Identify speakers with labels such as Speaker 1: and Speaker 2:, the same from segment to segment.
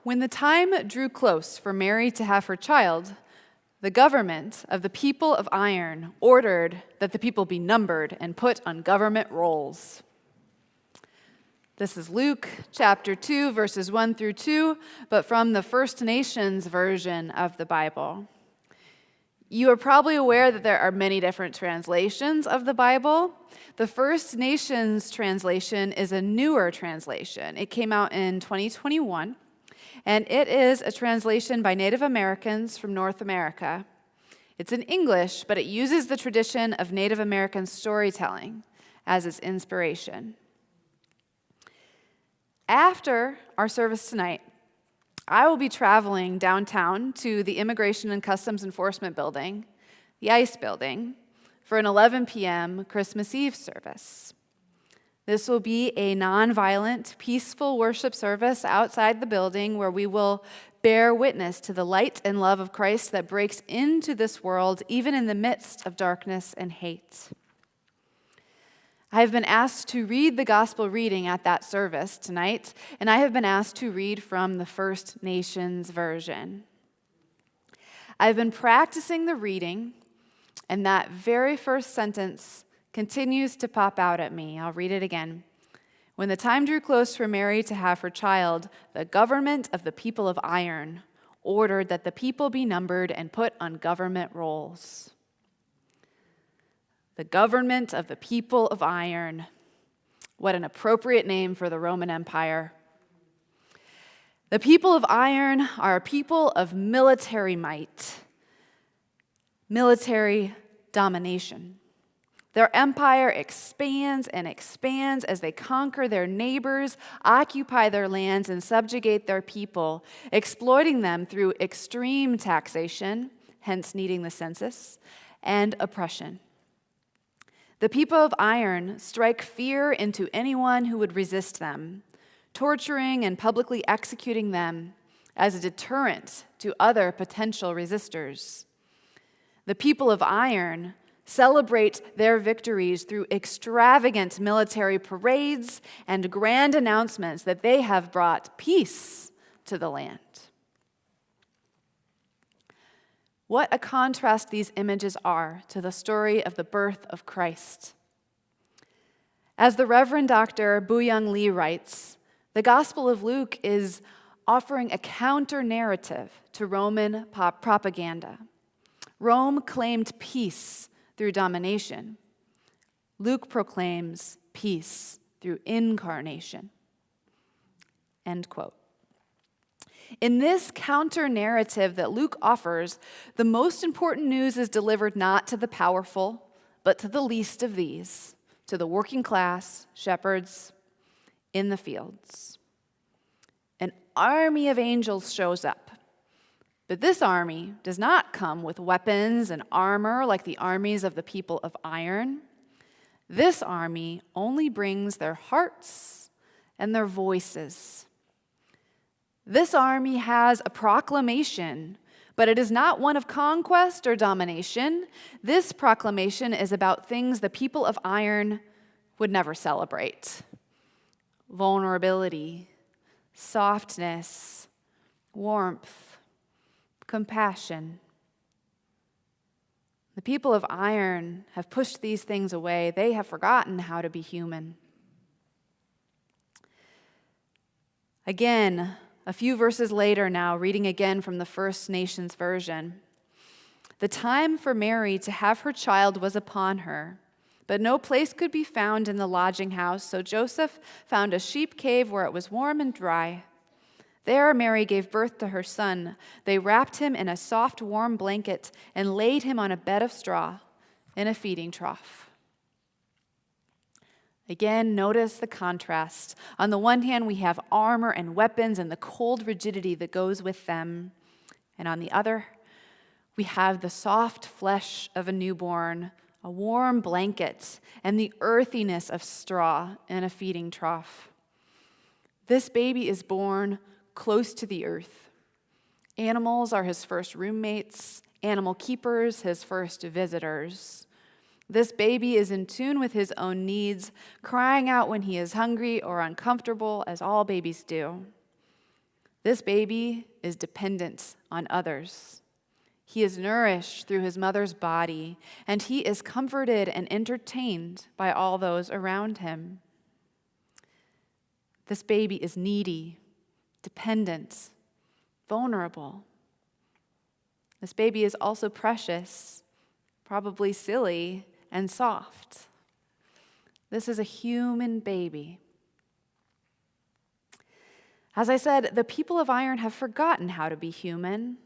Speaker 1: When the time drew close for Mary to have her child, the government of the people of iron ordered that the people be numbered and put on government rolls. This is Luke chapter 2, verses 1 through 2, but from the First Nations version of the Bible. You are probably aware that there are many different translations of the Bible. The First Nations translation is a newer translation. It came out in 2021, and it is a translation by Native Americans from North America. It's in English, but it uses the tradition of Native American storytelling as its inspiration. After our service tonight, I will be traveling downtown to the Immigration and Customs Enforcement Building, the ICE building, for an 11 p.m. Christmas Eve service. This will be a nonviolent, peaceful worship service outside the building where we will bear witness to the light and love of Christ that breaks into this world, even in the midst of darkness and hate. I have been asked to read the gospel reading at that service tonight, and I have been asked to read from the First Nations version. I've been practicing the reading, and that very first sentence continues to pop out at me. I'll read it again. When the time drew close for Mary to have her child, the government of the people of iron ordered that the people be numbered and put on government rolls. The government of the people of iron. What an appropriate name for the Roman Empire. The people of iron are a people of military might, military domination. Their empire expands and expands as they conquer their neighbors, occupy their lands, and subjugate their people, exploiting them through extreme taxation, hence needing the census, and oppression. The people of iron strike fear into anyone who would resist them, torturing and publicly executing them as a deterrent to other potential resistors. The people of iron celebrate their victories through extravagant military parades and grand announcements that they have brought peace to the land. What a contrast these images are to the story of the birth of Christ. As the Reverend Dr. Bu-Young Lee writes, the Gospel of Luke is offering a counter-narrative to Roman propaganda. Rome claimed peace through domination. Luke proclaims peace through incarnation. End quote. In this counter-narrative that Luke offers, the most important news is delivered not to the powerful, but to the least of these, to the working class shepherds in the fields. An army of angels shows up, but this army does not come with weapons and armor like the armies of the people of iron. This army only brings their hearts and their voices. This army has a proclamation, but it is not one of conquest or domination. This proclamation is about things the people of iron would never celebrate: vulnerability, softness, warmth, compassion. The people of iron have pushed these things away. They have forgotten how to be human. Again, a few verses later now, reading again from the First Nations version. The time for Mary to have her child was upon her, but no place could be found in the lodging house, so Joseph found a sheep cave where it was warm and dry. There Mary gave birth to her son. They wrapped him in a soft, warm blanket and laid him on a bed of straw in a feeding trough. Again, notice the contrast. On the one hand, we have armor and weapons and the cold rigidity that goes with them. And on the other, we have the soft flesh of a newborn, a warm blanket, and the earthiness of straw in a feeding trough. This baby is born close to the earth. Animals are his first roommates, animal keepers his first visitors. This baby is in tune with his own needs, crying out when he is hungry or uncomfortable, as all babies do. This baby is dependent on others. He is nourished through his mother's body, and he is comforted and entertained by all those around him. This baby is needy, dependent, vulnerable. This baby is also precious, probably silly, and soft. This is a human baby. As I said, the people of iron have forgotten how to be human.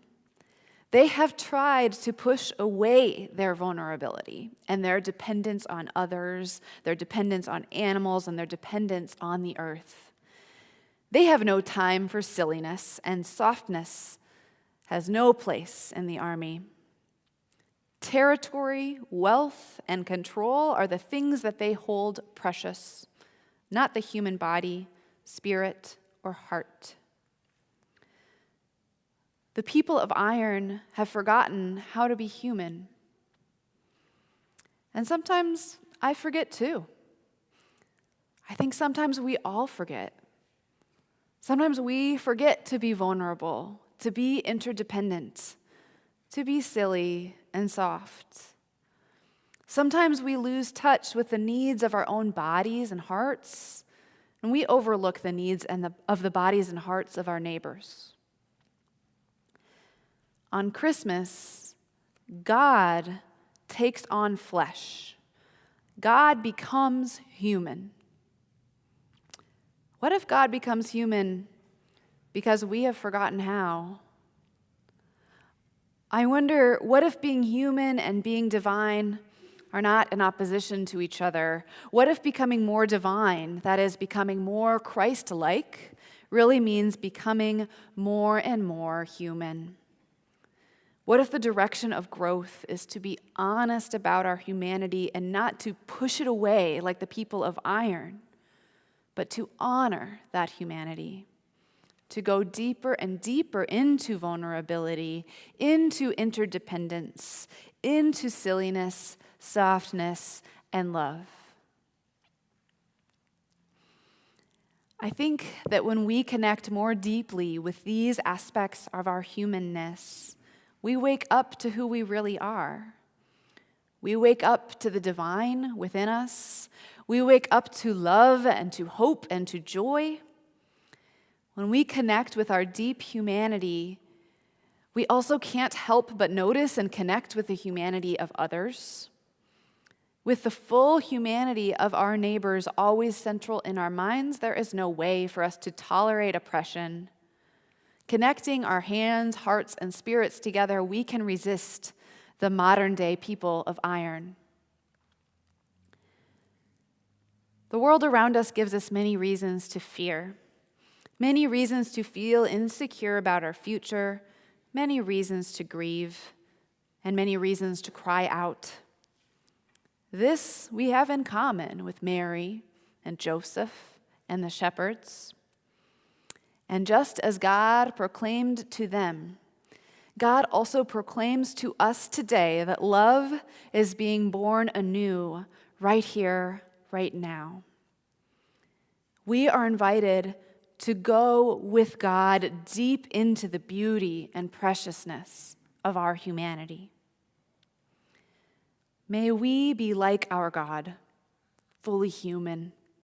Speaker 1: They have tried to push away their vulnerability and their dependence on others, their dependence on animals, and their dependence on the earth. They have no time for silliness, and softness has no place in the army. Territory, wealth, and control are the things that they hold precious, not the human body, spirit, or heart. The people of iron have forgotten how to be human. And sometimes I forget too. I think sometimes we all forget. Sometimes we forget to be vulnerable, to be interdependent, to be silly and soft. Sometimes we lose touch with the needs of our own bodies and hearts, and we overlook the needs of the bodies and hearts of our neighbors. On Christmas, God takes on flesh. God becomes human. What if God becomes human because we have forgotten how? I wonder, what if being human and being divine are not in opposition to each other? What if becoming more divine, that is, becoming more Christ-like, really means becoming more and more human? What if the direction of growth is to be honest about our humanity and not to push it away like the people of iron, but to honor that humanity, to go deeper and deeper into vulnerability, into interdependence, into silliness, softness, and love? I think that when we connect more deeply with these aspects of our humanness, we wake up to who we really are. We wake up to the divine within us. We wake up to love and to hope and to joy. When we connect with our deep humanity, we also can't help but notice and connect with the humanity of others. With the full humanity of our neighbors always central in our minds, there is no way for us to tolerate oppression. Connecting our hands, hearts, and spirits together, we can resist the modern-day people of iron. The world around us gives us many reasons to fear, many reasons to feel insecure about our future, many reasons to grieve, and many reasons to cry out. This we have in common with Mary and Joseph and the shepherds. And just as God proclaimed to them, God also proclaims to us today that love is being born anew right here, right now. We are invited to go with God deep into the beauty and preciousness of our humanity. May we be like our God, fully human,